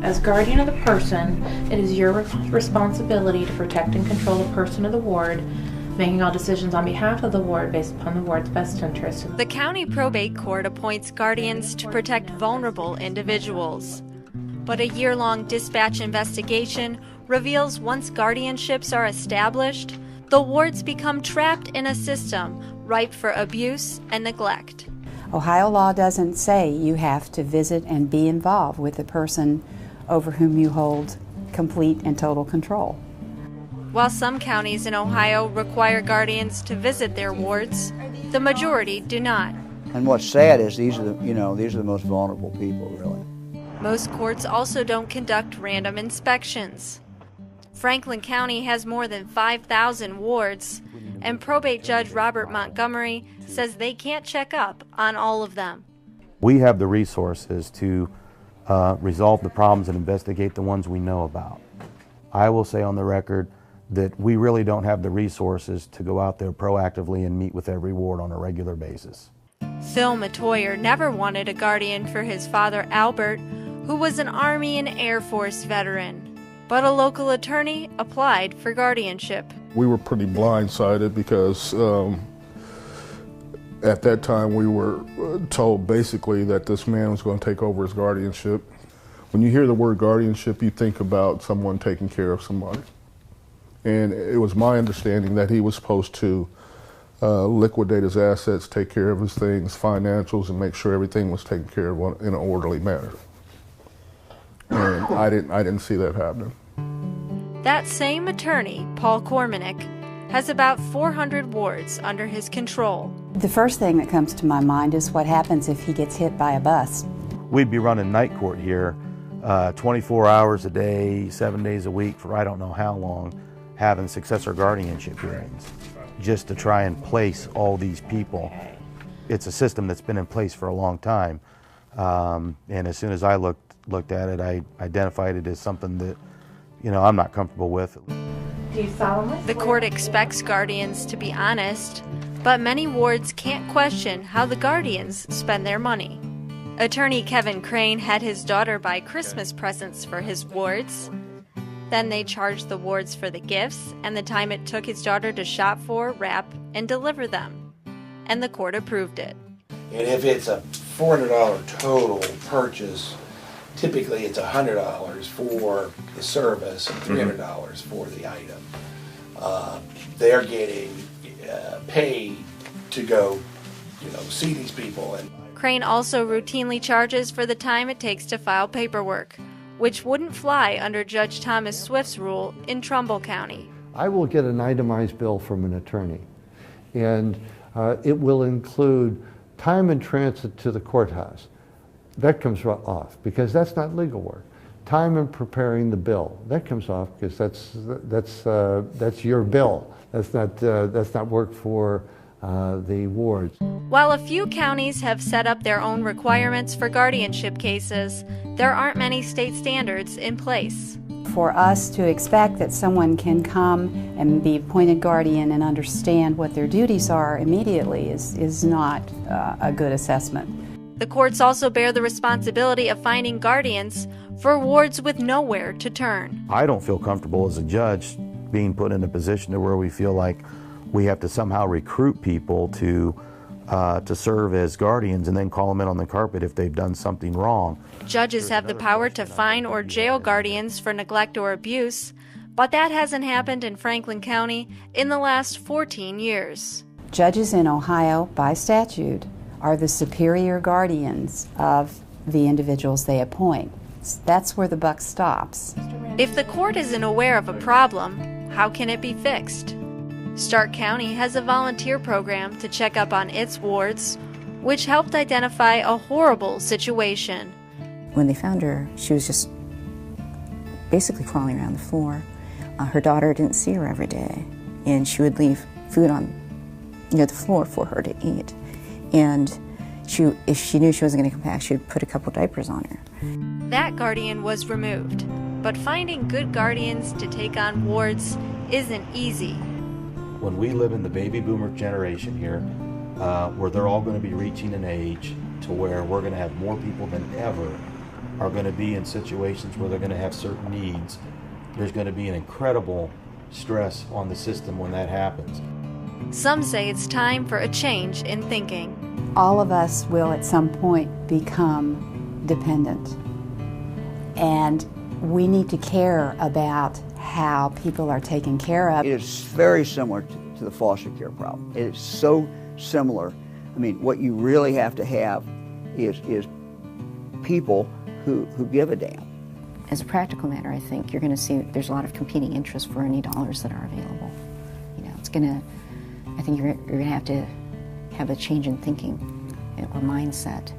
As guardian of the person, it is your responsibility to protect and control the person of the ward, making all decisions on behalf of the ward based upon the ward's best interest. The county probate court appoints guardians to protect vulnerable individuals. But a year-long dispatch investigation reveals once guardianships are established, the wards become trapped in a system ripe for abuse and neglect. Ohio law doesn't say you have to visit and be involved with the person over whom you hold complete and total control. While some counties in Ohio require guardians to visit their wards, the majority do not. And what's sad is these are the most vulnerable people, really. Most courts also don't conduct random inspections. Franklin County has more than 5,000 wards, and probate judge Robert Montgomery says they can't check up on all of them. We have the resources to resolve the problems and investigate the ones we know about. I will say on the record that we really don't have the resources to go out there proactively and meet with every ward on a regular basis. Phil Matoyer never wanted a guardian for his father Albert, who was an Army and Air Force veteran. But a local attorney applied for guardianship. We were pretty blindsided because at that time we were told basically that this man was going to take over his guardianship. When you hear the word guardianship, you think about someone taking care of somebody. And it was my understanding that he was supposed to liquidate his assets, take care of his things, financials, and make sure everything was taken care of in an orderly manner. And I didn't see that happening. That same attorney, Paul Cormanick, has about 400 wards under his control. The first thing that comes to my mind is what happens if he gets hit by a bus. We'd be running night court here 24 hours a day, 7 days a week for I don't know how long, having successor guardianship hearings just to try and place all these people. It's a system that's been in place for a long time. And as soon as I looked at it, I identified it as something that, I'm not comfortable with. Do you solemnly The court expects guardians to be honest, but many wards can't question how the guardians spend their money. Attorney Kevin Crane had his daughter buy Christmas presents for his wards. Then they charged the wards for the gifts and the time it took his daughter to shop for, wrap, and deliver them. And the court approved it. And if it's a $400 total purchase, typically it's $100 for the service and $300 for the item. They're getting paid to go, see these people. And Crane also routinely charges for the time it takes to file paperwork, which wouldn't fly under Judge Thomas Swift's rule in Trumbull County. I will get an itemized bill from an attorney, and it will include time in transit to the courthouse. That comes off because that's not legal work. Time in preparing the bill, that comes off because that's your bill. That's not work for the wards. While a few counties have set up their own requirements for guardianship cases, there aren't many state standards in place. For us to expect that someone can come and be appointed guardian and understand what their duties are immediately is not a good assessment. The courts also bear the responsibility of finding guardians for wards with nowhere to turn. I don't feel comfortable as a judge being put in a position to where we feel like we have to somehow recruit people to serve as guardians and then call them in on the carpet if they've done something wrong. Judges have the power to fine or jail guardians for neglect or abuse, but that hasn't happened in Franklin County in the last 14 years. Judges in Ohio, by statute, are the superior guardians of the individuals they appoint. That's where the buck stops. If the court isn't aware of a problem, how can it be fixed? Stark County has a volunteer program to check up on its wards, which helped identify a horrible situation. When they found her, she was just basically crawling around the floor. Her daughter didn't see her every day, and she would leave food on the floor for her to eat. And if she knew she wasn't going to come back, she would put a couple diapers on her. That guardian was removed, but finding good guardians to take on wards isn't easy. When we live in the baby boomer generation here, where they're all going to be reaching an age to where we're going to have more people than ever are going to be in situations where they're going to have certain needs. There's going to be an incredible stress on the system when that happens. Some say it's time for a change in thinking. All of us will at some point become dependent. And we need to care about how people are taken care of. It is very similar to the foster care problem. It is so similar. I mean, what you really have to have is people who give a damn. As a practical matter, I think you're going to see there's a lot of competing interests for any dollars that are available. You know, I think you're going to have a change in thinking or mindset.